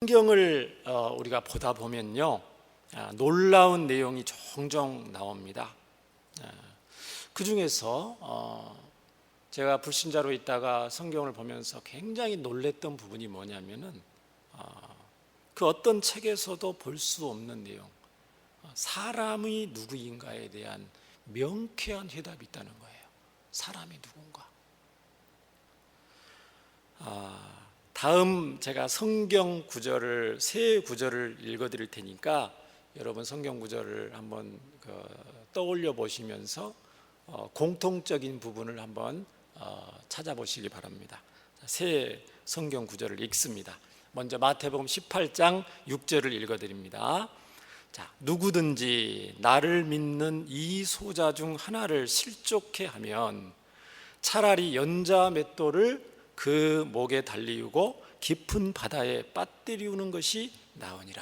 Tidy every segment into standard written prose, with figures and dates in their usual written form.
성경을 우리가 보다 보면요, 놀라운 내용이 종종 나옵니다. 그 중에서 제가 불신자로 있다가 성경을 보면서 굉장히 놀랬던 부분이 뭐냐면은 그 어떤 책에서도 볼 수 없는 내용, 사람이 누구인가에 대한 명쾌한 해답이 있다는 거예요. 사람이 누군가. 다음 제가 성경 구절을 세 구절을 읽어드릴 테니까 여러분 성경 구절을 한번 떠올려 보시면서 공통적인 부분을 한번 찾아보시기 바랍니다. 세 성경 구절을 읽습니다. 먼저 마태복음 18장 6절을 읽어드립니다. 자, 누구든지 나를 믿는 이 소자 중 하나를 실족해 하면 차라리 연자 맷돌을 그 목에 달리우고 깊은 바다에 빠뜨리우는 것이 나으니라.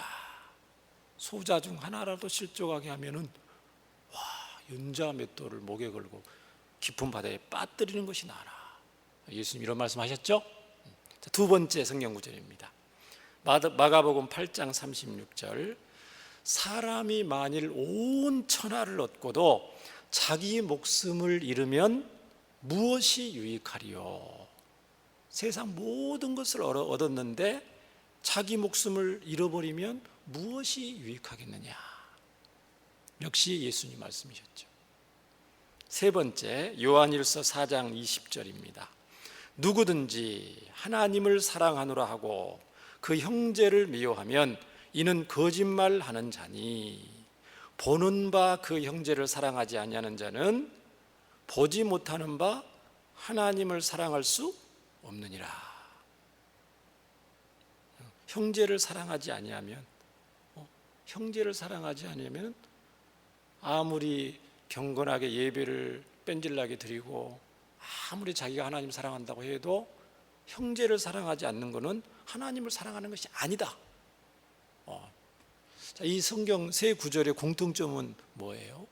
소자 중 하나라도 실족하게 하면은 연자 맷돌을 목에 걸고 깊은 바다에 빠뜨리는 것이 나으라. 예수님 이런 말씀하셨죠? 두 번째 성경 구절입니다. 마가복음 8장 36절. 사람이 만일 온 천하를 얻고도 자기 목숨을 잃으면 무엇이 유익하리요? 세상 모든 것을 얻었는데 자기 목숨을 잃어버리면 무엇이 유익하겠느냐? 역시 예수님 말씀이셨죠. 세 번째, 요한일서 4장 20절입니다. 누구든지 하나님을 사랑하노라 하고 그 형제를 미워하면 이는 거짓말하는 자니 보는 바 그 형제를 사랑하지 아니하는 자는 보지 못하는 바 하나님을 사랑할 수 없느니라. 형제를 사랑하지 아니하면 아무리 경건하게 예배를 뺀질나게 드리고 아무리 자기가 하나님 사랑한다고 해도 형제를 사랑하지 않는 것은 하나님을 사랑하는 것이 아니다. 이 성경 세 구절의 공통점은 뭐예요?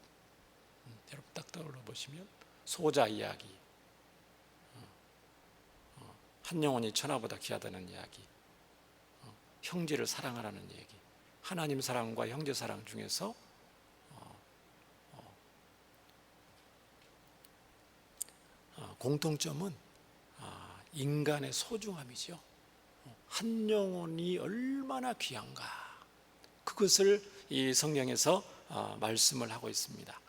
여러분 딱 떠올려 보시면 소자 이야기, 한 영혼이 천하보다 귀하다는 이야기, 형제를 사랑하라는 얘기, 하나님 사랑과 형제 사랑 중에서 공통점은 인간의 소중함이죠. 한 영혼이 얼마나 귀한가, 그것을 이 성경에서 말씀을 하고 있습니다.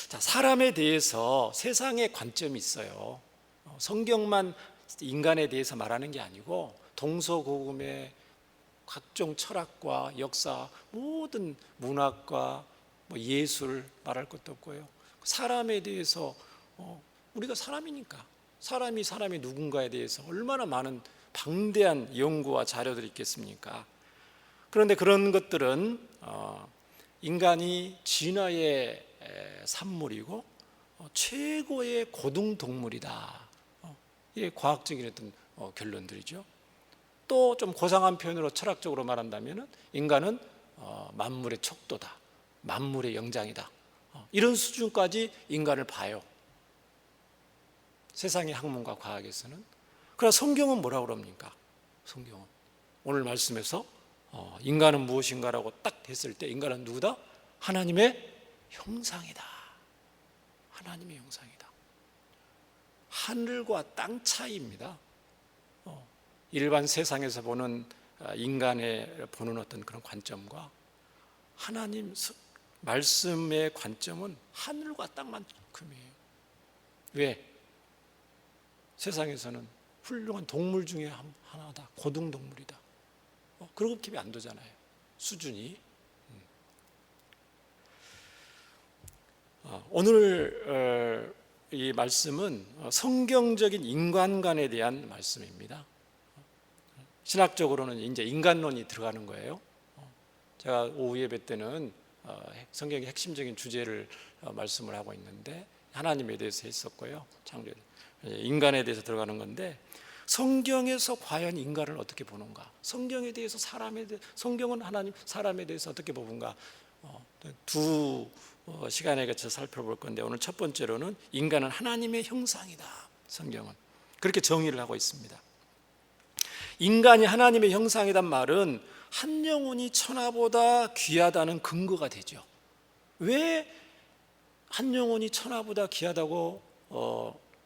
자, 사람에 대해서 세상의 관점이 있어요. 성경만 인간에 대해서 말하는 게 아니고 동서고금의 각종 철학과 역사, 모든 문학과 예술 말할 것도 없고요. 사람에 대해서 우리가 사람이니까 사람이 누군가에 대해서 얼마나 많은 방대한 연구와 자료들이 있겠습니까? 그런데 그런 것들은 인간이 진화의 산물이고 최고의 고등동물이다. 이게 과학적인 어떤 결론들이죠. 또 좀 고상한 표현으로 철학적으로 말한다면 인간은 만물의 척도다, 만물의 영장이다. 이런 수준까지 인간을 봐요, 세상의 학문과 과학에서는. 그러나 성경은 뭐라고 그럽니까? 성경은 오늘 말씀에서 인간은 무엇인가라고 딱 했을 때 인간은 누구다? 하나님의 형상이다. 하나님의 형상이다. 하늘과 땅 차이입니다. 일반 세상에서 보는 인간의 보는 어떤 그런 관점과 하나님 말씀의 관점은 하늘과 땅만큼이에요. 왜? 세상에서는 훌륭한 동물 중에 하나다, 고등동물이다. 그렇게 안 되잖아요, 수준이. 오늘 이 말씀은 성경적인 인간관에 대한 말씀입니다. 신학적으로는 이제 인간론이 들어가는 거예요. 제가 오후 예배 때는 성경의 핵심적인 주제를 말씀을 하고 있는데 하나님에 대해서 했었고요. 창조, 인간에 대해서 들어가는 건데 성경에서 과연 인간을 어떻게 보는가? 성경에 대해서 성경은 하나님 사람에 대해서 어떻게 보는가? 두 시간에 걸쳐 살펴볼 건데 오늘 첫 번째로는 인간은 하나님의 형상이다. 성경은 그렇게 정의를 하고 있습니다. 인간이 하나님의 형상이란 말은 한 영혼이 천하보다 귀하다는 근거가 되죠. 왜 한 영혼이 천하보다 귀하다고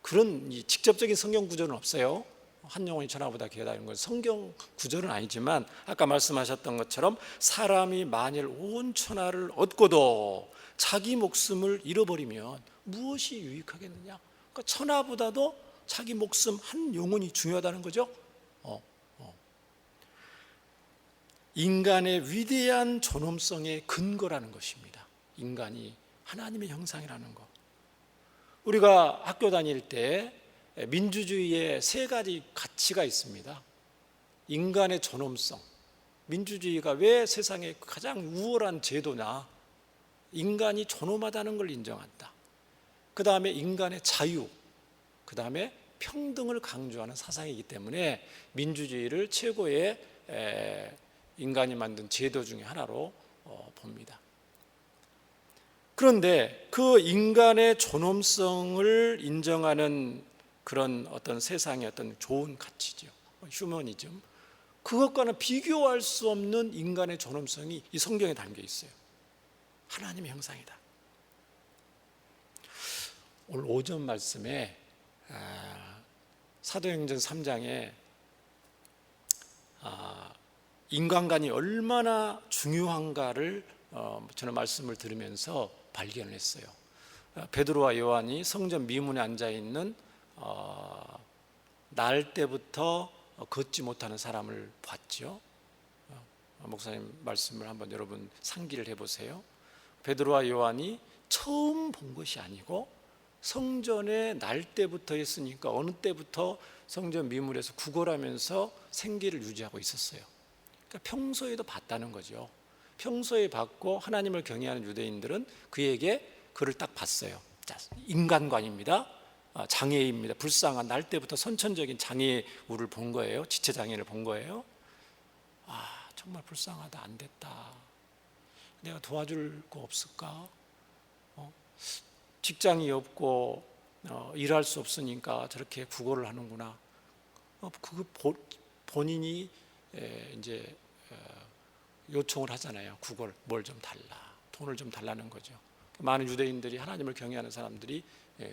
그런 직접적인 성경 구절은 없어요. 한 영혼이 천하보다 귀하다는 건 성경 구절은 아니지만 아까 말씀하셨던 것처럼 사람이 만일 온 천하를 얻고도 자기 목숨을 잃어버리면 무엇이 유익하겠느냐? 그러니까 천하보다도 자기 목숨 한 영혼이 중요하다는 거죠. 인간의 위대한 존엄성의 근거라는 것입니다. 인간이 하나님의 형상이라는 것. 우리가 학교 다닐 때 민주주의에 세 가지 가치가 있습니다. 인간의 존엄성. 민주주의가 왜 세상의 가장 우월한 제도냐? 인간이 존엄하다는 걸 인정한다. 그 다음에 인간의 자유, 그 다음에 평등을 강조하는 사상이기 때문에 민주주의를 최고의 인간이 만든 제도 중에 하나로 봅니다. 그런데 그 인간의 존엄성을 인정하는 그런 어떤 세상의 어떤 좋은 가치죠. 휴머니즘. 그것과는 비교할 수 없는 인간의 존엄성이 이 성경에 담겨 있어요. 하나님의 형상이다. 오늘 오전 말씀에 사도행전 3장에 인간관이 얼마나 중요한가를 저는 말씀을 들으면서 발견을 했어요. 베드로와 요한이 성전 미문에 앉아있는 날 때부터 걷지 못하는 사람을 봤죠. 목사님 말씀을 한번 여러분 상기를 해보세요. 베드로와 요한이 처음 본 것이 아니고 성전에 날 때부터 했으니까 어느 때부터 성전 미문에서 구걸하면서 생계를 유지하고 있었어요. 그러니까 평소에도 봤다는 거죠. 평소에 봤고 하나님을 경외하는 유대인들은 그에게 그를 딱 봤어요. 자, 인간관입니다. 장애입니다. 불쌍한 날 때부터 선천적인 장애우를 본 거예요. 지체 장애를 본 거예요. 정말 불쌍하다. 안 됐다. 내가 도와줄 거 없을까? 직장이 없고 일할 수 없으니까 저렇게 구걸을 하는구나. 본인이 이제 요청을 하잖아요. 구걸 뭘 좀 달라, 돈을 좀 달라는 거죠. 많은 유대인들이 하나님을 경외하는 사람들이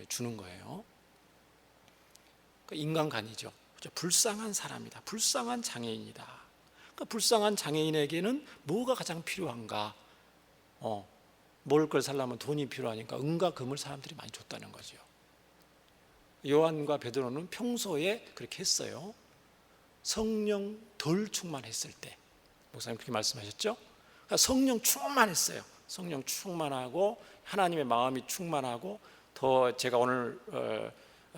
주는 거예요. 인간관이죠. 불쌍한 사람이다. 불쌍한 장애인이다. 그러니까 불쌍한 장애인에게는 뭐가 가장 필요한가? 먹을 걸 살려면 돈이 필요하니까 은과 금을 사람들이 많이 줬다는 거죠. 요한과 베드로는 평소에 그렇게 했어요. 성령 덜 충만했을 때, 목사님 그렇게 말씀하셨죠? 그러니까 성령 충만했어요. 성령 충만하고 하나님의 마음이 충만하고 더 제가 오늘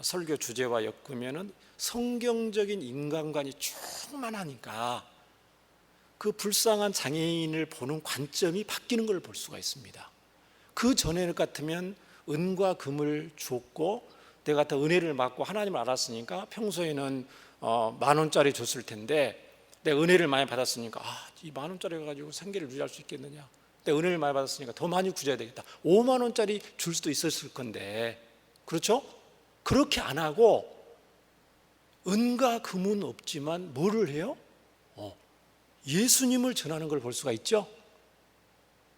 설교 주제와 엮으면은 성경적인 인간관이 충만하니까 그 불쌍한 장애인을 보는 관점이 바뀌는 걸 볼 수가 있습니다. 그 전에 같으면 은과 금을 줬고 내가 더 은혜를 받고 하나님을 알았으니까 평소에는 10,000원짜리 줬을 텐데 내가 은혜를 많이 받았으니까 이 10,000원짜리 가지고 생계를 유지할 수 있겠느냐, 내가 은혜를 많이 받았으니까 더 많이 구해야 되겠다. 50,000원짜리 줄 수도 있었을 건데, 그렇죠? 그렇게 안 하고 은과 금은 없지만 뭐를 해요? 예수님을 전하는 걸 볼 수가 있죠.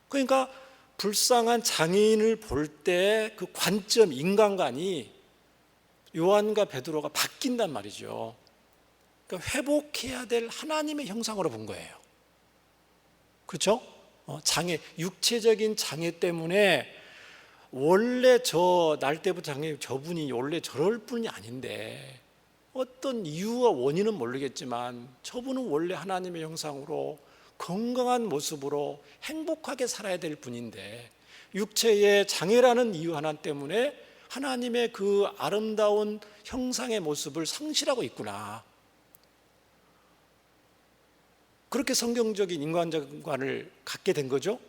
그러니까 불쌍한 장애인을 볼 때 그 관점, 인간관이 요한과 베드로가 바뀐단 말이죠. 그러니까 회복해야 될 하나님의 형상으로 본 거예요. 그렇죠? 장애, 육체적인 장애 때문에 원래 날 때부터 저분이 원래 저럴 분이 아닌데 어떤 이유와 원인은 모르겠지만 저분은 원래 하나님의 형상으로 건강한 모습으로 행복하게 살아야 될 분인데 육체의 장애라는 이유 하나 때문에 하나님의 그 아름다운 형상의 모습을 상실하고 있구나. 그렇게 성경적인 인간관을 갖게 된 거죠.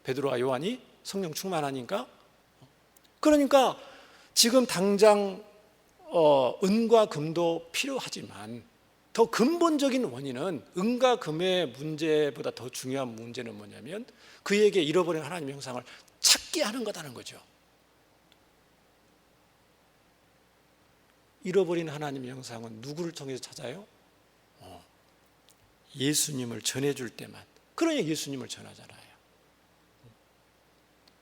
베드로와 요한이 성령 충만하니까. 그러니까 지금 당장 은과 금도 필요하지만 더 근본적인 원인은 은과 금의 문제보다 더 중요한 문제는 뭐냐면 그에게 잃어버린 하나님의 형상을 찾게 하는 거다는 거죠. 잃어버린 하나님의 형상은 누구를 통해서 찾아요? 예수님을 전해줄 때만, 그러니 예수님을 전하잖아요.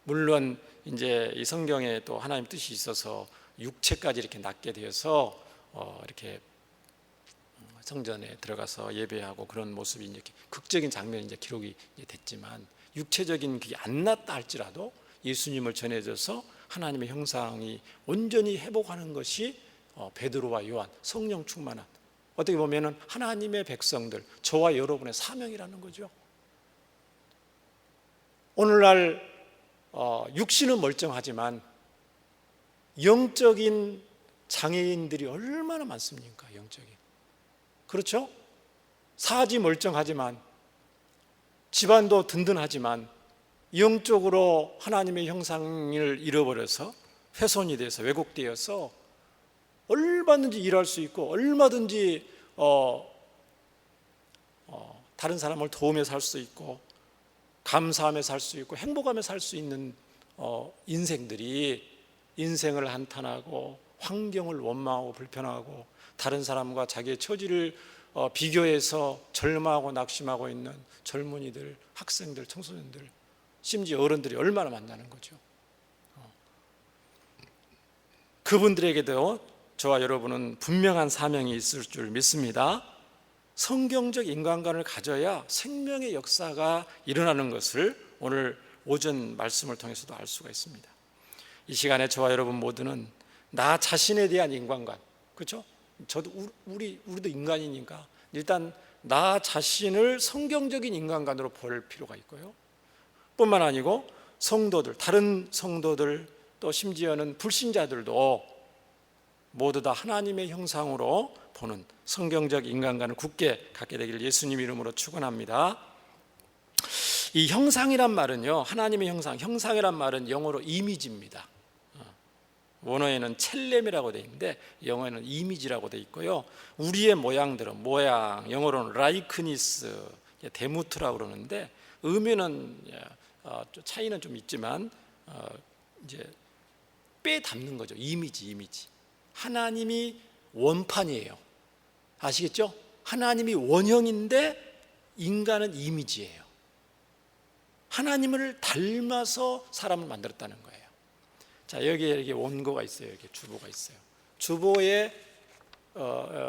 물론 이제 이 성경에 또 하나님 뜻이 있어서 육체까지 이렇게 낳게 되어서 이렇게 성전에 들어가서 예배하고 그런 모습이 이렇게 극적인 장면이 이제 기록이 됐지만, 육체적인 그게 안 났다 할지라도 예수님을 전해줘서 하나님의 형상이 온전히 회복하는 것이 베드로와 요한, 성령 충만한, 어떻게 보면은 하나님의 백성들, 저와 여러분의 사명이라는 거죠. 오늘날 육신은 멀쩡하지만 영적인 장애인들이 얼마나 많습니까? 영적인, 그렇죠? 사지 멀쩡하지만, 집안도 든든하지만 영적으로 하나님의 형상을 잃어버려서 훼손이 돼서 왜곡되어서 얼마든지 일할 수 있고 얼마든지 다른 사람을 도우며 살 수 있고 감사하며 살 수 있고 행복하며 살 수 있는 인생들이 인생을 한탄하고 환경을 원망하고 불편하고 다른 사람과 자기의 처지를 비교해서 절망하고 낙심하고 있는 젊은이들, 학생들, 청소년들, 심지어 어른들이 얼마나 많다는 거죠. 그분들에게도 저와 여러분은 분명한 사명이 있을 줄 믿습니다. 성경적 인간관을 가져야 생명의 역사가 일어나는 것을 오늘 오전 말씀을 통해서도 알 수가 있습니다. 이 시간에 저와 여러분 모두는 나 자신에 대한 인간관, 그렇죠? 저도 우리도 인간이니까 일단 나 자신을 성경적인 인간관으로 볼 필요가 있고요. 뿐만 아니고 성도들, 다른 성도들, 또 심지어는 불신자들도 모두 다 하나님의 형상으로 보는 성경적 인간관을 굳게 갖게 되기를 예수님 이름으로 축원합니다. 이 형상이란 말은요, 하나님의 형상이란 말은 영어로 이미지입니다. 원어에는 첼렘이라고 되어 있는데 영어에는 이미지라고 되어 있고요. 우리의 모양대로, 모양, 영어로는 라이크니스, 데무트라고 그러는데 의미는 차이는 좀 있지만 이제 빼닮는 거죠. 이미지. 하나님이 원판이에요. 아시겠죠? 하나님이 원형인데 인간은 이미지예요. 하나님을 닮아서 사람을 만들었다는 거예요. 자, 여기에 이렇게 원고가 있어요. 이렇게 주보가 있어요. 주보에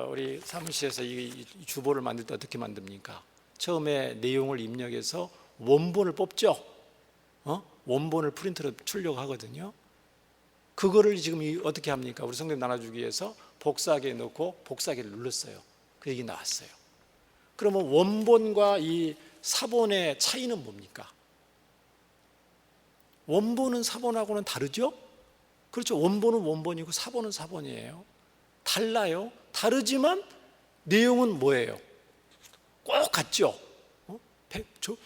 우리 사무실에서 이 주보를 만들 때 어떻게 만듭니까? 처음에 내용을 입력해서 원본을 뽑죠. 원본을 프린트로 출력하거든요. 그거를 지금 어떻게 합니까? 우리 성경 나눠주기 위해서 복사기에 넣고 복사기를 눌렀어요. 그 얘기 나왔어요. 그러면 원본과 이 사본의 차이는 뭡니까? 원본은 사본하고는 다르죠? 그렇죠. 원본은 원본이고 사본은 사본이에요. 달라요. 다르지만 내용은 뭐예요? 꼭 같죠?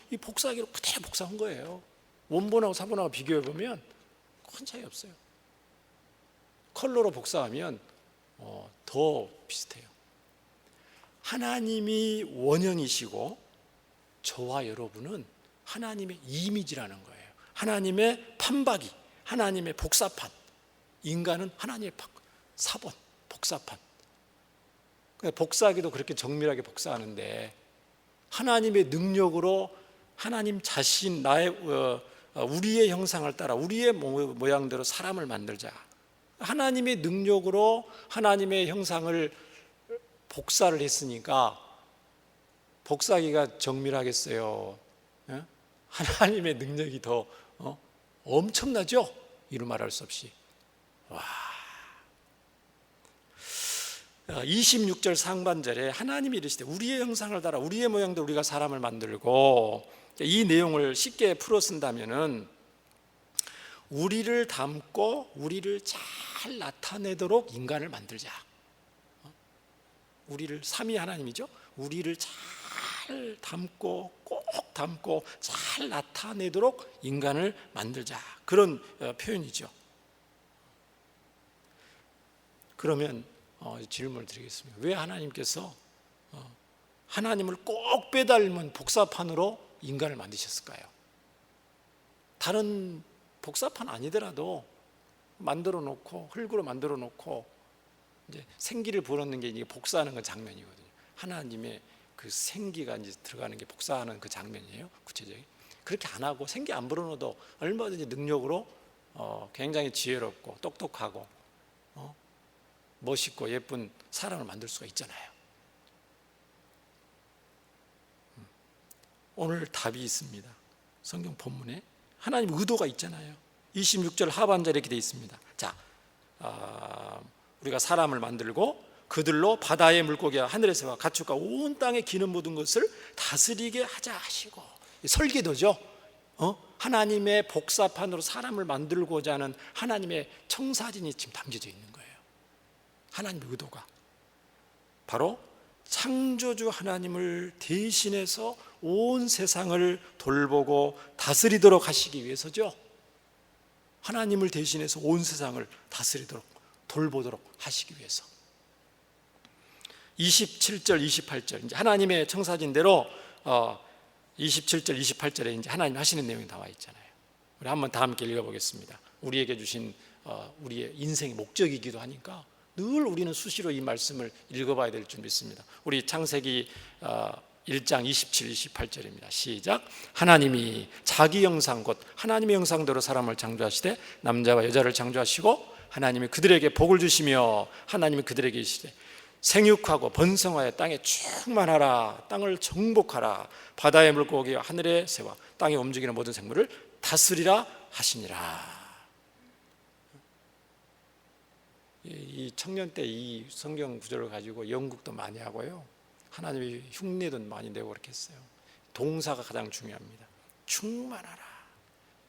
이 복사기로 그대로 복사한 거예요. 원본하고 사본하고 비교해보면 큰 차이 없어요. 컬러로 복사하면 더 비슷해요. 하나님이 원형이시고 저와 여러분은 하나님의 이미지라는 거예요. 하나님의 판박이, 하나님의 복사판. 인간은 하나님의 사본, 복사판. 복사하기도 그렇게 정밀하게 복사하는데 하나님의 능력으로 하나님 자신, 우리의 형상을 따라 우리의 모양대로 사람을 만들자. 하나님의 능력으로 하나님의 형상을 복사를 했으니까 복사기가 정밀하겠어요? 하나님의 능력이 더 엄청나죠? 이루 말할 수 없이. 와. 26절 상반절에 하나님이 이르시되 우리의 형상을 따라 우리의 모양대로 우리가 사람을 만들고, 이 내용을 쉽게 풀어 쓴다면은 우리를 닮고 우리를 잘 나타내도록 인간을 만들자. 우리를, 삼위 하나님이죠. 우리를 잘 닮고 꼭 닮고 잘 나타내도록 인간을 만들자. 그런 표현이죠. 그러면 질문을 드리겠습니다. 왜 하나님께서 하나님을 꼭 빼닮은 복사판으로 인간을 만드셨을까요? 다른 복사판 아니더라도 만들어 놓고 흙으로 만들어 놓고 이제 생기를 불어넣는 게 이게 복사하는 건 장면이거든요. 하나님의 그 생기가 이제 들어가는 게 복사하는 그 장면이에요. 구체적인. 그렇게 안 하고 생기 안 불어넣어도 얼마든지 능력으로 굉장히 지혜롭고 똑똑하고 멋있고 예쁜 사람을 만들 수가 있잖아요. 오늘 답이 있습니다. 성경 본문에 하나님 의도가 있잖아요. 26절 하반절에 이렇게 되어 있습니다. 자, 우리가 사람을 만들고 그들로 바다의 물고기와 하늘의 새와 가축과 온 땅에 기는 모든 것을 다스리게 하자 하시고, 설계도죠. 하나님의 복사판으로 사람을 만들고자 하는 하나님의 청사진이 지금 담겨져 있는 거예요. 하나님의 의도가 바로 창조주 하나님을 대신해서 온 세상을 돌보고 다스리도록 하시기 위해서죠. 하나님을 대신해서 온 세상을 다스리도록 돌보도록 하시기 위해서. 27절 28절 이제 하나님의 청사진대로 27절 28절에 이제 하나님 하시는 내용이 나와 있잖아요. 우리 한번 다 함께 읽어보겠습니다. 우리에게 주신 우리의 인생의 목적이기도 하니까 늘 우리는 수시로 이 말씀을 읽어봐야 될 줄 믿습니다. 우리 창세기 1장 27, 28절입니다. 시작. 하나님이 자기 형상 곧 하나님의 형상대로 사람을 창조하시되 남자와 여자를 창조하시고 하나님이 그들에게 복을 주시며 하나님이 그들에게 이르시되 생육하고 번성하여 땅에 충만하라. 땅을 정복하라. 바다의 물고기와 하늘의 새와 땅에 움직이는 모든 생물을 다스리라 하시니라. 이 청년 때 이 성경 구절을 가지고 연극도 많이 하고요, 하나님이 흉내도 많이 내고 그렇게 했어요. 동사가 가장 중요합니다. 충만하라,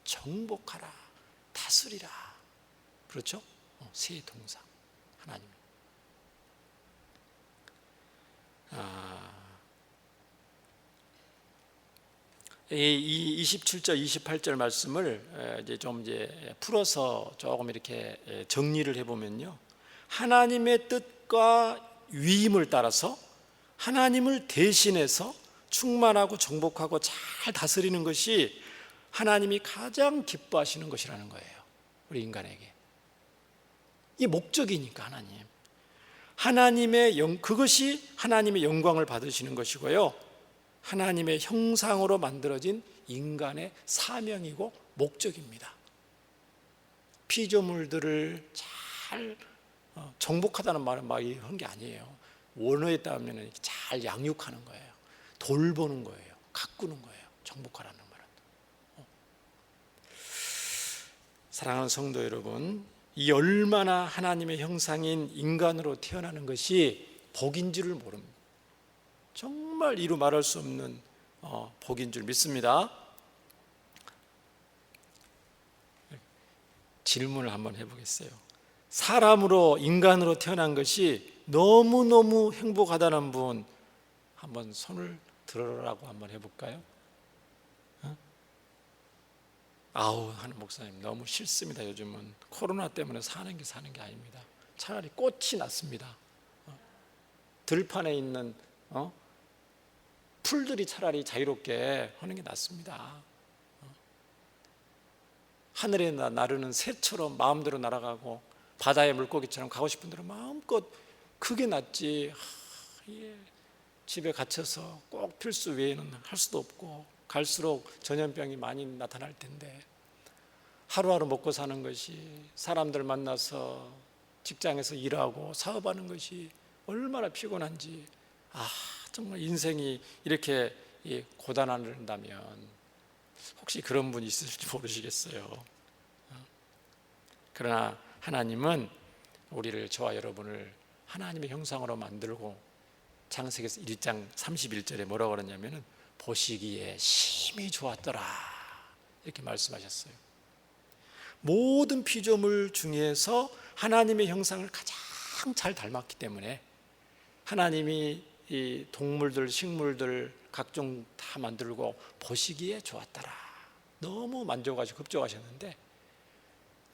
정복하라, 다스리라. 그렇죠? 세 동사 하나님. 이 27절 28절 말씀을 이제 풀어서 조금 이렇게 정리를 해보면요, 하나님의 뜻과 위임을 따라서 하나님을 대신해서 충만하고 정복하고 잘 다스리는 것이 하나님이 가장 기뻐하시는 것이라는 거예요. 우리 인간에게 이 목적이니까 그것이 하나님의 영광을 받으시는 것이고요, 하나님의 형상으로 만들어진 인간의 사명이고 목적입니다. 피조물들을 잘 정복하다는 말은 막 이런 게 아니에요. 원어에 따르면 잘 양육하는 거예요. 돌보는 거예요. 가꾸는 거예요. 정복하라는 말은. 사랑하는 성도 여러분, 이 얼마나 하나님의 형상인 인간으로 태어나는 것이 복인 줄을 모릅니다. 정말 이루 말할 수 없는 복인 줄 믿습니다. 질문을 한번 해보겠어요. 사람으로, 인간으로 태어난 것이 너무너무 행복하다는 분 한번 손을 들어라고 한번 해볼까요? 아우 하는 목사님, 너무 싫습니다. 요즘은 코로나 때문에 사는 게 아닙니다. 차라리 꽃이 낫습니다. 들판에 있는 풀들이 차라리 자유롭게 하는 게 낫습니다. 하늘에 나르는 새처럼 마음대로 날아가고 바다의 물고기처럼 가고 싶은 대로 마음껏, 그게 낫지. 집에 갇혀서 꼭 필수 외에는 할 수도 없고 갈수록 전염병이 많이 나타날 텐데, 하루하루 먹고 사는 것이, 사람들 만나서 직장에서 일하고 사업하는 것이 얼마나 피곤한지, 정말 인생이 이렇게 고단하다면 혹시 그런 분이 있을지 모르시겠어요. 그러나 하나님은 우리를, 저와 여러분을 하나님의 형상으로 만들고 창세기에서 1장 31절에 뭐라고 그러냐면은 보시기에 심히 좋았더라 이렇게 말씀하셨어요. 모든 피조물 중에서 하나님의 형상을 가장 잘 닮았기 때문에 하나님이 이 동물들, 식물들 각종 다 만들고 보시기에 좋았더라, 너무 만족하시고 급족하셨는데,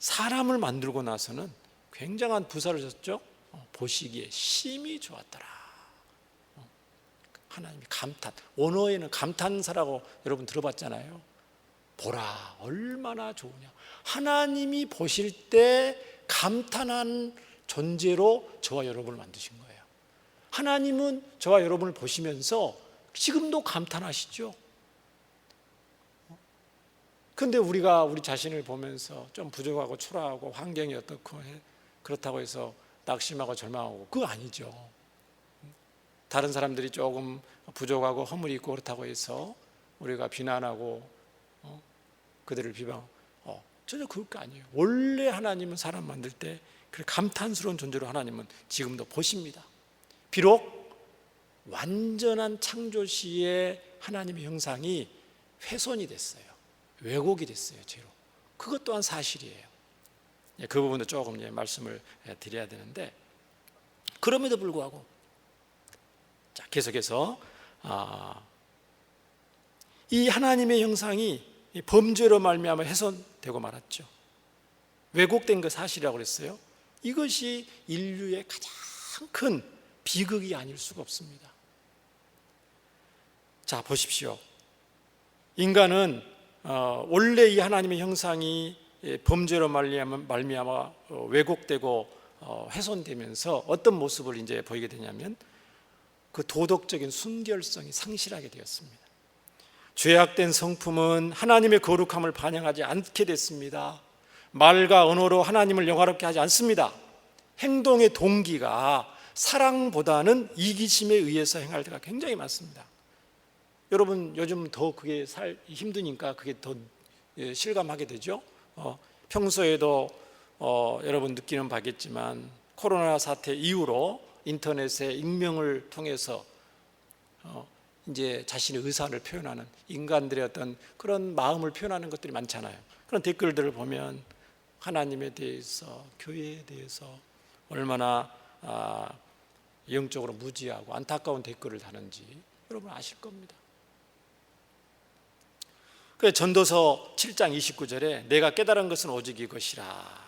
사람을 만들고 나서는 굉장한 부사를 썼죠. 보시기에 심히 좋았더라. 하나님이 감탄, 원어에는 감탄사라고 여러분 들어봤잖아요. 보라 얼마나 좋으냐. 하나님이 보실 때 감탄한 존재로 저와 여러분을 만드신 거예요. 하나님은 저와 여러분을 보시면서 지금도 감탄하시죠. 근데 우리가 우리 자신을 보면서 좀 부족하고 초라하고 환경이 어떻고 그렇다고 해서 낙심하고 절망하고, 그거 아니죠. 다른 사람들이 조금 부족하고 허물이 있고 그렇다고 해서 우리가 비난하고 그들을 비방하고 전혀 그럴 거 아니에요. 원래 하나님은 사람 만들 때 그렇게 감탄스러운 존재로 하나님은 지금도 보십니다. 비록 완전한 창조 시에 하나님의 형상이 훼손이 됐어요. 왜곡이 됐어요, 죄로. 그것 또한 사실이에요. 그 부분도 조금 말씀을 드려야 되는데, 그럼에도 불구하고 자, 계속해서 이 하나님의 형상이 범죄로 말미암아 훼손되고 말았죠. 왜곡된 거 사실이라고 그랬어요. 이것이 인류의 가장 큰 비극이 아닐 수가 없습니다. 자, 보십시오. 인간은 원래 이 하나님의 형상이 범죄로 말미암아 왜곡되고 훼손되면서 어떤 모습을 이제 보이게 되냐면, 그 도덕적인 순결성이 상실하게 되었습니다. 죄악된 성품은 하나님의 거룩함을 반영하지 않게 됐습니다. 말과 언어로 하나님을 영화롭게 하지 않습니다. 행동의 동기가 사랑보다는 이기심에 의해서 행할 때가 굉장히 많습니다. 여러분, 요즘 더 그게 힘드니까 그게 더 실감하게 되죠. 평소에도 여러분 느끼는 바겠지만, 코로나 사태 이후로 인터넷에 익명을 통해서 이제 자신의 의사를 표현하는, 인간들의 어떤 그런 마음을 표현하는 것들이 많잖아요. 그런 댓글들을 보면 하나님에 대해서, 교회에 대해서 얼마나 영적으로 무지하고 안타까운 댓글을 다는지 여러분 아실 겁니다. 그래서 전도서 7장 29절에 내가 깨달은 것은 오직 이것이라.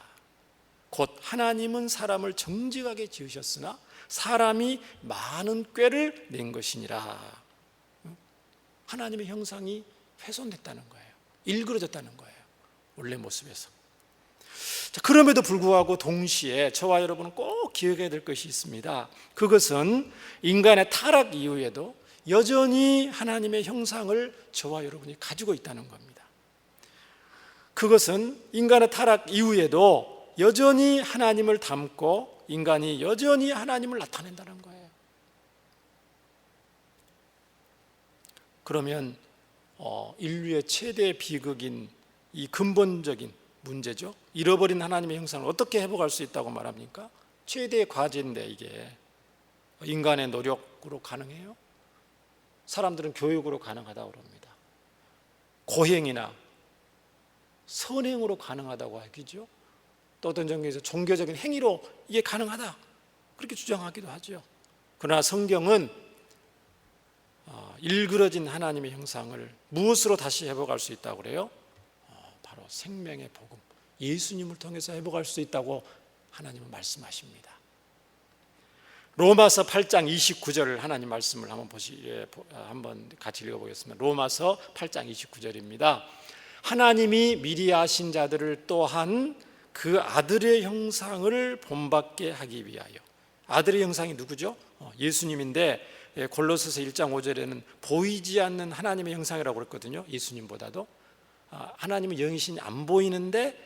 곧 하나님은 사람을 정직하게 지으셨으나 사람이 많은 꾀를 낸 것이니라. 하나님의 형상이 훼손됐다는 거예요. 일그러졌다는 거예요, 원래 모습에서. 자, 그럼에도 불구하고 동시에 저와 여러분은 꼭 기억해야 될 것이 있습니다. 그것은 인간의 타락 이후에도 여전히 하나님의 형상을 저와 여러분이 가지고 있다는 겁니다. 그것은 인간의 타락 이후에도 여전히 하나님을 닮고 인간이 여전히 하나님을 나타낸다는 거예요. 그러면 인류의 최대 비극인 이 근본적인 문제죠. 잃어버린 하나님의 형상을 어떻게 회복할 수 있다고 말합니까? 최대의 과제인데 이게 인간의 노력으로 가능해요? 사람들은 교육으로 가능하다고 합니다. 고행이나 선행으로 가능하다고 하기죠. 또 어떤 정경에서 종교적인 행위로 이게 가능하다 그렇게 주장하기도 하죠. 그러나 성경은 일그러진 하나님의 형상을 무엇으로 다시 회복할 수 있다고 그래요? 바로 생명의 복음, 예수님을 통해서 회복할 수 있다고 하나님은 말씀하십니다. 로마서 8장 29절을 하나님 말씀을 한번 같이 읽어보겠습니다. 로마서 8장 29절입니다. 하나님이 미리 아신 자들을 또한 그 아들의 형상을 본받게 하기 위하여. 아들의 형상이 누구죠? 예수님인데, 골로새서 1장 5절에는 보이지 않는 하나님의 형상이라고 그랬거든요. 예수님보다도 하나님은 영이신 안 보이는데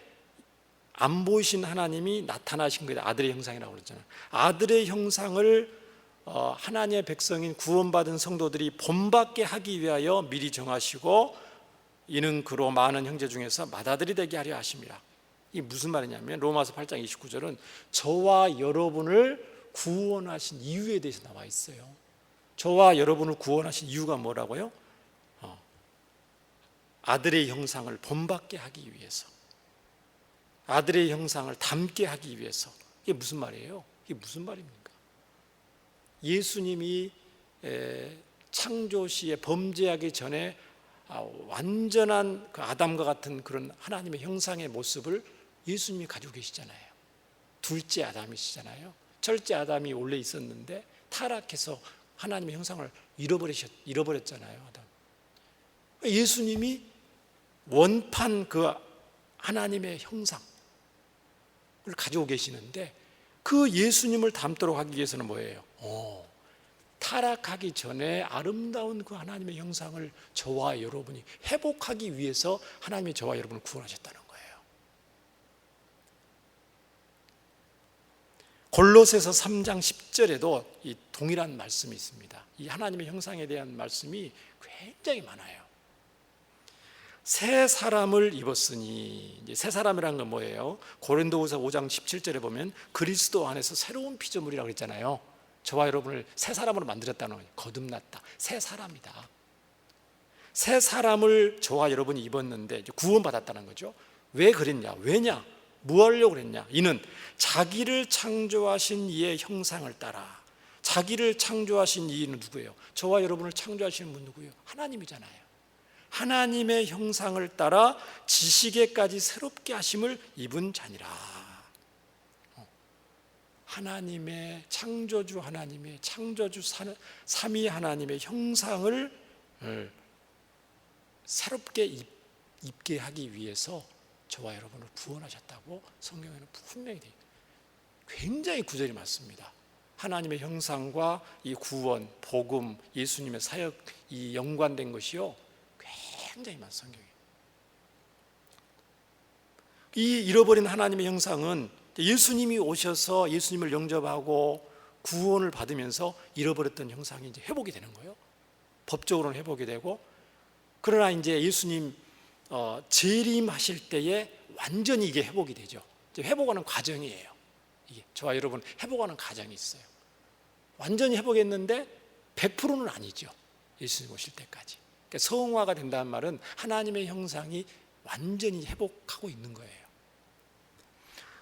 안 보이신 하나님이 나타나신 거예요. 아들의 형상이라고 그랬잖아요. 아들의 형상을 하나님의 백성인 구원받은 성도들이 본받게 하기 위하여 미리 정하시고 이는 그로 많은 형제 중에서 맏아들이 되게 하려 하심이라. 이게 무슨 말이냐면 로마서 8장 29절은 저와 여러분을 구원하신 이유에 대해서 나와 있어요. 저와 여러분을 구원하신 이유가 뭐라고요? 아들의 형상을 본받게 하기 위해서, 아들의 형상을 닮게 하기 위해서. 이게 무슨 말이에요? 이게 무슨 말입니까? 예수님이 창조 시에 범죄하기 전에 완전한 그 아담과 같은 그런 하나님의 형상의 모습을 예수님이 가지고 계시잖아요. 둘째 아담이시잖아요. 첫째 아담이 원래 있었는데 타락해서 하나님의 형상을 잃어버렸잖아요. 아담. 예수님이 원판 그 하나님의 형상을 가지고 계시는데 그 예수님을 닮도록 하기 위해서는 뭐예요? 타락하기 전에 아름다운 그 하나님의 형상을 저와 여러분이 회복하기 위해서 하나님이 저와 여러분을 구원하셨다는 거예요. 골로새서 3장 10절에도 이 동일한 말씀이 있습니다. 이 하나님의 형상에 대한 말씀이 굉장히 많아요. 새 사람을 입었으니, 이제 새 사람이란 건 뭐예요? 고린도후서 5장 17절에 보면 그리스도 안에서 새로운 피조물이라고 그랬잖아요. 저와 여러분을 새 사람으로 만들었다는 거예요. 거듭났다. 새 사람이다. 새 사람을 저와 여러분이 입었는데 이제 구원받았다는 거죠. 왜 그랬냐? 왜냐? 뭐 하려고 그랬냐? 이는 자기를 창조하신 이의 형상을 따라. 자기를 창조하신 이는 누구예요? 저와 여러분을 창조하시는 분 누구예요? 하나님이잖아요. 하나님의 형상을 따라 지식에까지 새롭게 하심을 입은 자니라. 하나님의 창조주, 하나님의 창조주 삼위 하나님의 형상을 새롭게 입게 하기 위해서 저와 여러분을 구원하셨다고 성경에는 분명히 되어 있습니다. 굉장히 구절이 많습니다. 하나님의 형상과 이 구원, 복음, 예수님의 사역이 연관된 것이요 굉장히 많은 성경이에요. 이 잃어버린 하나님의 형상은 예수님이 오셔서 예수님을 영접하고 구원을 받으면서 잃어버렸던 형상이 이제 회복이 되는 거예요. 법적으로는 회복이 되고, 그러나 이제 예수님 재림하실 때에 완전히 이게 회복이 되죠. 이제 회복하는 과정이에요. 이게 저와 여러분 회복하는 과정이 있어요. 완전히 회복했는데 100%는 아니죠. 예수님 오실 때까지. 그러니까 성화가 된다는 말은 하나님의 형상이 완전히 회복하고 있는 거예요.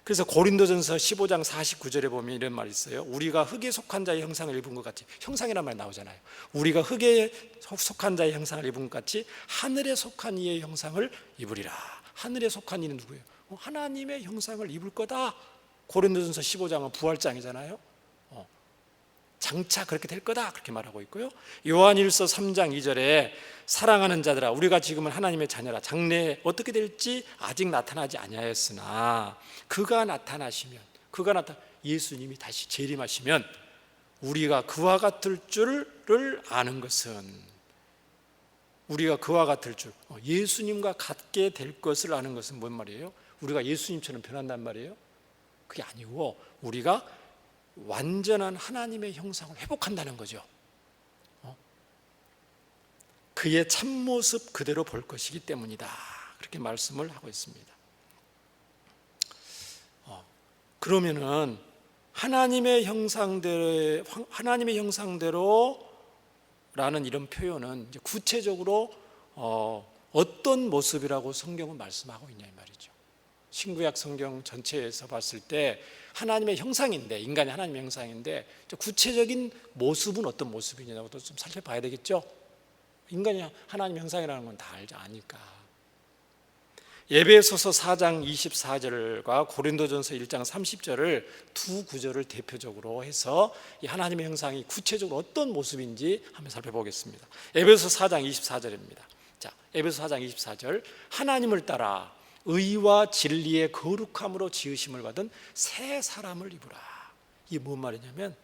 그래서 고린도전서 15장 49절에 보면 이런 말이 있어요. 우리가 흙에 속한 자의 형상을 입은 것 같이, 형상이란 말이 나오잖아요. 우리가 흙에 속한 자의 형상을 입은 것 같이 하늘에 속한 이의 형상을 입으리라. 하늘에 속한 이는 누구예요? 하나님의 형상을 입을 거다. 고린도전서 15장은 부활장이잖아요. 장차 그렇게 될 거다 그렇게 말하고 있고요. 요한일서 3장 2절에 사랑하는 자들아 우리가 지금은 하나님의 자녀라. 장래에 어떻게 될지 아직 나타나지 아니하였으나 그가 나타나시면, 예수님이 다시 재림하시면 우리가 그와 같을 줄을 아는 것은, 우리가 그와 같을 줄, 예수님과 같게 될 것을 아는 것은 뭔 말이에요? 우리가 예수님처럼 변한단 말이에요? 그게 아니고 우리가 완전한 하나님의 형상을 회복한다는 거죠. 그의 참모습 그대로 볼 것이기 때문이다. 그렇게 말씀을 하고 있습니다. 그러면은 하나님의 형상대로라는 이런 표현은 이제 구체적으로 어떤 모습이라고 성경은 말씀하고 있냐 이 말이죠. 신구약 성경 전체에서 봤을 때 하나님의 형상인데, 인간이 하나님의 형상인데 구체적인 모습은 어떤 모습이냐고 좀 살펴봐야 되겠죠. 인간이 하나님의 형상이라는 건 다 아니까. 에베소서 4장 24절과 고린도전서 1장 30절을 두 구절을 대표적으로 해서 이 하나님의 형상이 구체적으로 어떤 모습인지 한번 살펴보겠습니다. 에베소서 4장 24절입니다. 자, 에베소서 4장 24절, 하나님을 따라 의와 진리의 거룩함으로 지으심을 받은 새 사람을 입으라. 이게 뭔 말이냐면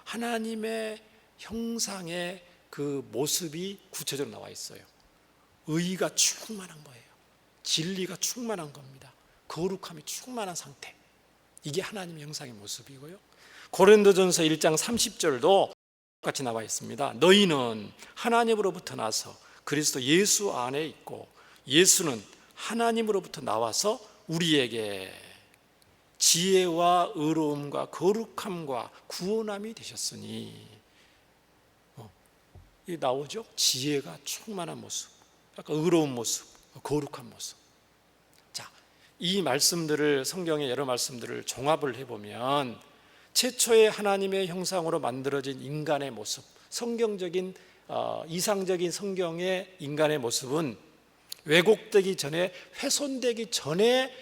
하나님의 형상의 그 모습이 구체적으로 나와 있어요. 의가 충만한 거예요. 진리가 충만한 겁니다. 거룩함이 충만한 상태. 이게 하나님의 형상의 모습이고요. 고린도전서 1장 30절도 똑같이 나와 있습니다. 너희는 하나님으로부터 나서 그리스도 예수 안에 있고 예수는 하나님으로부터 나와서 우리에게 지혜와 의로움과 거룩함과 구원함이 되셨으니, 이 나오죠? 지혜가 충만한 모습, 약간 의로운 모습, 거룩한 모습. 자, 이 말씀들을, 성경의 여러 말씀들을 종합을 해보면 최초의 하나님의 형상으로 만들어진 인간의 모습, 성경적인 이상적인 성경의 인간의 모습은 왜곡되기 전에, 훼손되기 전에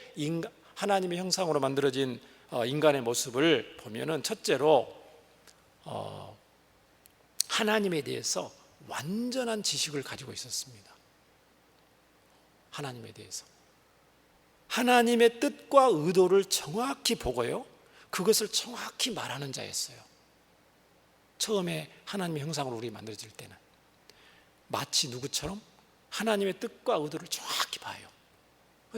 하나님의 형상으로 만들어진 인간의 모습을 보면은 첫째로 하나님에 대해서 완전한 지식을 가지고 있었습니다. 하나님에 대해서 하나님의 뜻과 의도를 정확히 보고요, 그것을 정확히 말하는 자였어요. 처음에 하나님의 형상으로 우리 만들어질 때는 마치 누구처럼 하나님의 뜻과 의도를 정확히 봐요.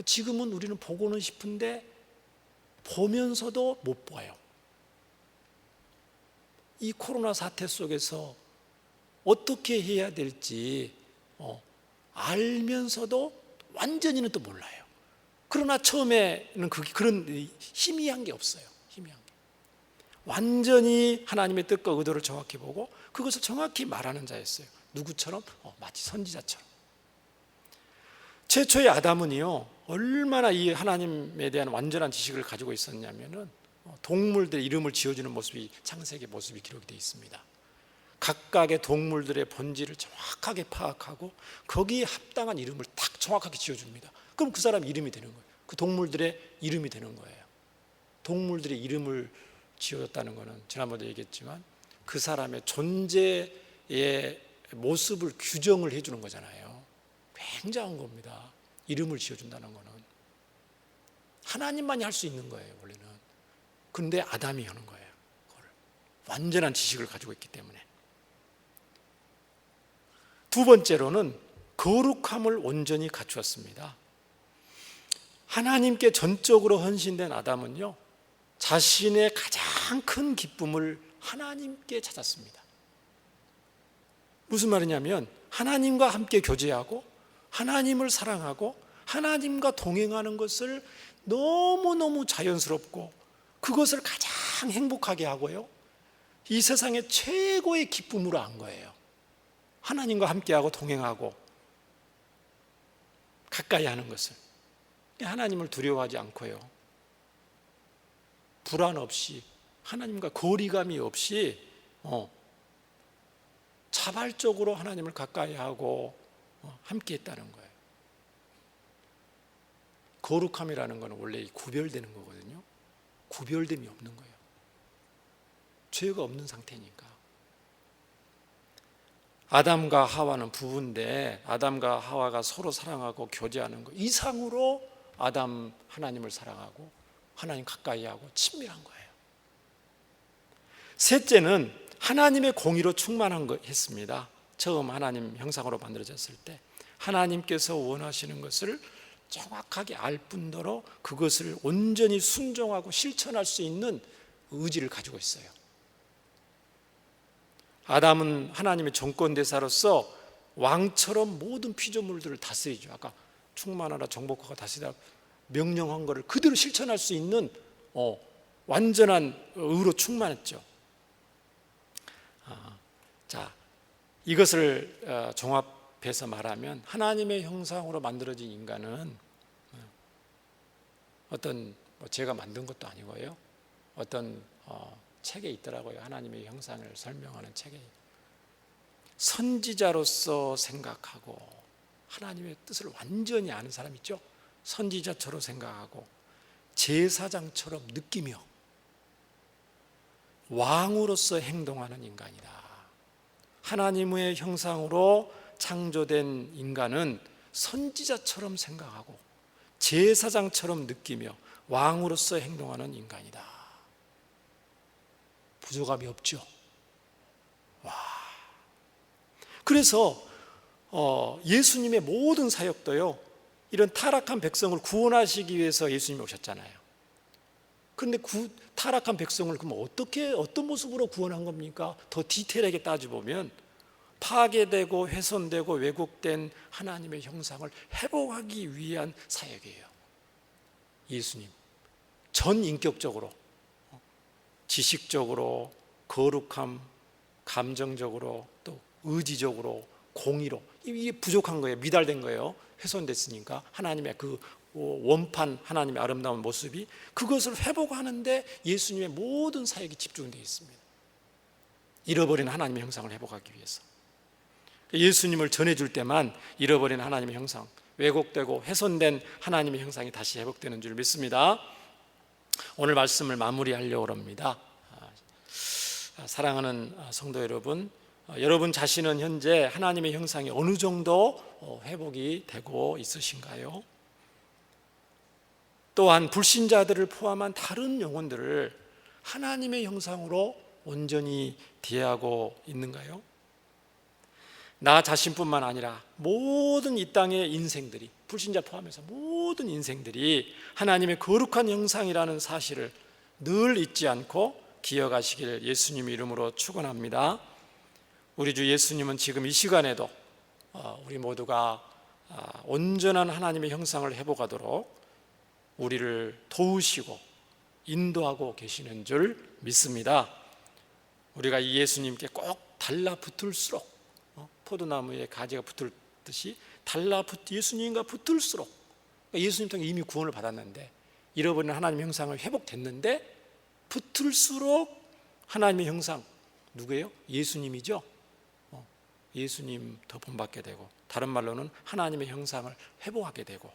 지금은 우리는 보고는 싶은데 보면서도 못 봐요. 이 코로나 사태 속에서 어떻게 해야 될지 알면서도 완전히는 또 몰라요. 그러나 처음에는 그런 희미한 게 없어요. 희미한 게. 완전히 하나님의 뜻과 의도를 정확히 보고 그것을 정확히 말하는 자였어요. 누구처럼? 마치 선지자처럼. 최초의 아담은요, 얼마나 이 하나님에 대한 완전한 지식을 가지고 있었냐면은 동물들의 이름을 지어주는 모습이 창세기 모습이 기록이 되어 있습니다. 각각의 동물들의 본질을 정확하게 파악하고 거기에 합당한 이름을 딱 정확하게 지어줍니다. 그럼 그 사람 이름이 되는 거예요. 그 동물들의 이름이 되는 거예요. 동물들의 이름을 지어줬다는 것은 지난번에 얘기했지만 그 사람의 존재의 모습을 규정을 해주는 거잖아요. 굉장한 겁니다. 이름을 지어준다는 것은 하나님만이 할 수 있는 거예요. 원래는. 그런데 아담이 하는 거예요. 그걸. 완전한 지식을 가지고 있기 때문에. 두 번째로는 거룩함을 온전히 갖추었습니다. 하나님께 전적으로 헌신된 아담은요, 자신의 가장 큰 기쁨을 하나님께 찾았습니다. 무슨 말이냐면 하나님과 함께 교제하고 하나님을 사랑하고 하나님과 동행하는 것을 너무너무 자연스럽고 그것을 가장 행복하게 하고요, 이 세상의 최고의 기쁨으로 한 거예요. 하나님과 함께하고 동행하고 가까이 하는 것을. 하나님을 두려워하지 않고요, 불안 없이 하나님과 거리감이 없이 자발적으로 하나님을 가까이 하고 함께 했다는 거예요. 거룩함이라는 것은 원래 구별되는 거거든요. 구별됨이 없는 거예요. 죄가 없는 상태니까. 아담과 하와는 부부인데 아담과 하와가 서로 사랑하고 교제하는 것 이상으로 아담 하나님을 사랑하고 하나님 가까이 하고 친밀한 거예요. 셋째는 하나님의 공의로 충만한 거 했습니다. 처음 하나님 형상으로 만들어졌을 때 하나님께서 원하시는 것을 정확하게 알 뿐더러 그것을 온전히 순종하고 실천할 수 있는 의지를 가지고 있어요. 아담은 하나님의 정권대사로서 왕처럼 모든 피조물들을 다스리죠. 아까 충만하라 정복하고 다스리라 명령한 것을 그대로 실천할 수 있는 완전한 의로 충만했죠. 자, 이것을 종합해서 말하면 하나님의 형상으로 만들어진 인간은 어떤 제가 만든 것도 아니고요, 어떤 책에 있더라고요. 하나님의 형상을 설명하는 책에 선지자로서 생각하고 하나님의 뜻을 완전히 아는 사람 있죠. 선지자처럼 생각하고 제사장처럼 느끼며 왕으로서 행동하는 인간이다. 하나님의 형상으로 창조된 인간은 선지자처럼 생각하고 제사장처럼 느끼며 왕으로서 행동하는 인간이다. 부족함이 없죠. 와. 그래서 예수님의 모든 사역도요, 이런 타락한 백성을 구원하시기 위해서 예수님이 오셨잖아요. 그런데 타락한 백성을 그럼 어떤 모습으로 구원한 겁니까? 더 디테일하게 따져보면 파괴되고 훼손되고 왜곡된 하나님의 형상을 회복하기 위한 사역이에요. 예수님 전 인격적으로, 지식적으로, 거룩함, 감정적으로, 또 의지적으로, 공의로, 이게 부족한 거예요. 미달된 거예요. 훼손됐으니까 하나님의 그 원판, 하나님의 아름다운 모습이, 그것을 회복하는데 예수님의 모든 사역이 집중되어 있습니다. 잃어버린 하나님의 형상을 회복하기 위해서. 예수님을 전해줄 때만 잃어버린 하나님의 형상, 왜곡되고 훼손된 하나님의 형상이 다시 회복되는 줄 믿습니다. 오늘 말씀을 마무리하려고 합니다. 사랑하는 성도 여러분, 여러분 자신은 현재 하나님의 형상이 어느 정도 회복이 되고 있으신가요? 또한 불신자들을 포함한 다른 영혼들을 하나님의 형상으로 온전히 대하고 있는가요? 나 자신뿐만 아니라 모든 이 땅의 인생들이, 불신자 포함해서 모든 인생들이 하나님의 거룩한 형상이라는 사실을 늘 잊지 않고 기억하시기를 예수님 이름으로 축원합니다. 우리 주 예수님은 지금 이 시간에도 우리 모두가 온전한 하나님의 형상을 회복하도록 우리를 도우시고 인도하고 계시는 줄 믿습니다. 우리가 이 예수님께 꼭 달라붙을수록 포도나무에 가지가 붙을듯이 예수님과 붙을수록, 예수님 통해 이미 구원을 받았는데 잃어버린 하나님의 형상을 회복됐는데 붙을수록 하나님의 형상, 누구예요? 예수님이죠. 예수님 더 본받게 되고, 다른 말로는 하나님의 형상을 회복하게 되고,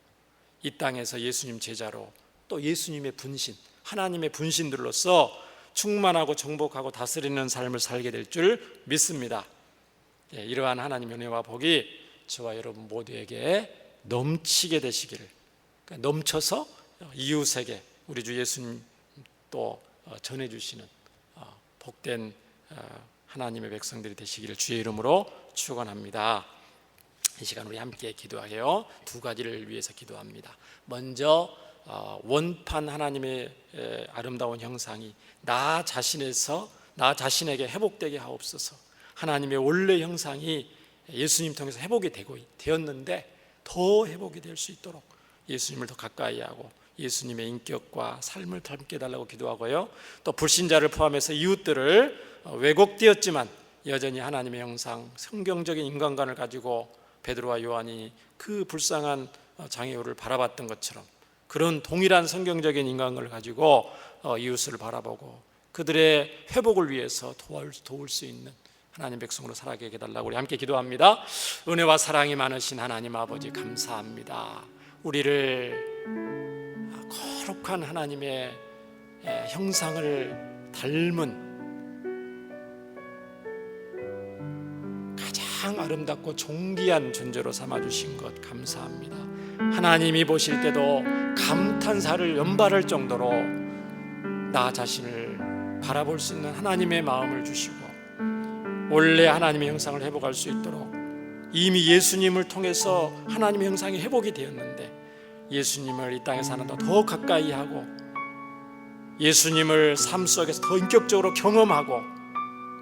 이 땅에서 예수님 제자로 또 예수님의 분신, 하나님의 분신들로서 충만하고 정복하고 다스리는 삶을 살게 될 줄 믿습니다. 이러한 하나님의 은혜와 복이 저와 여러분 모두에게 넘치게 되시기를, 그러니까 넘쳐서 이웃에게 우리 주 예수님 또 전해주시는 복된 하나님의 백성들이 되시기를 주의 이름으로 축원합니다. 이 시간 우리 함께 기도하게요. 두 가지를 위해서 기도합니다. 먼저 원판 하나님의 아름다운 형상이 나 자신에게 회복되게 하옵소서. 하나님의 원래 형상이 예수님 통해서 회복이 되었는데 더 회복이 될 수 있도록 예수님을 더 가까이 하고 예수님의 인격과 삶을 닮게 해달라고 기도하고요. 또 불신자를 포함해서 이웃들을 왜곡되었지만 여전히 하나님의 형상, 성경적인 인간관을 가지고 베드로와 요한이 그 불쌍한 장애우를 바라봤던 것처럼 그런 동일한 성경적인 인간관을 가지고 이웃을 바라보고 그들의 회복을 위해서 도울 수 있는 하나님 백성으로 살아가게 해달라고 우리 함께 기도합니다. 은혜와 사랑이 많으신 하나님 아버지 감사합니다. 우리를 거룩한 하나님의 형상을 닮은 가장 아름답고 존귀한 존재로 삼아주신 것 감사합니다. 하나님이 보실 때도 감탄사를 연발할 정도로 나 자신을 바라볼 수 있는 하나님의 마음을 주시고 원래 하나님의 형상을 회복할 수 있도록 이미 예수님을 통해서 하나님의 형상이 회복이 되었는데 예수님을 이 땅에 사는 더 가까이 하고 예수님을 삶 속에서 더 인격적으로 경험하고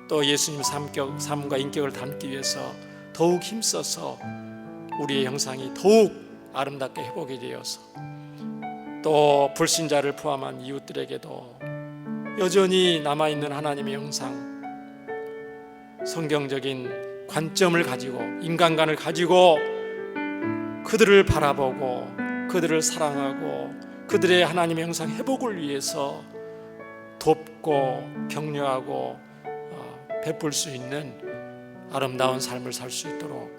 또 예수님 삶과 인격을 담기 위해서 더욱 힘써서 우리의 형상이 더욱 아름답게 회복이 되어서 또 불신자를 포함한 이웃들에게도 여전히 남아있는 하나님의 형상, 성경적인 관점을 가지고 인간관을 가지고 그들을 바라보고 그들을 사랑하고 그들의 하나님의 형상 회복을 위해서 돕고 격려하고 베풀 수 있는 아름다운 삶을 살 수 있도록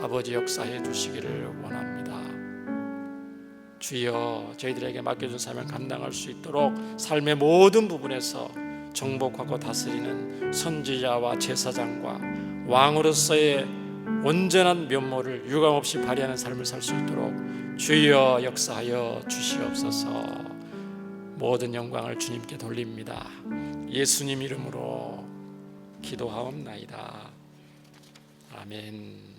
아버지 역사해 주시기를 원합니다. 주여 저희들에게 맡겨준 사명을 감당할 수 있도록 삶의 모든 부분에서 정복하고 다스리는 선지자와 제사장과 왕으로서의 온전한 면모를 유감없이 발휘하는 삶을 살 수 있도록 주여 역사하여 주시옵소서. 모든 영광을 주님께 돌립니다. 예수님 이름으로 기도하옵나이다. 아멘.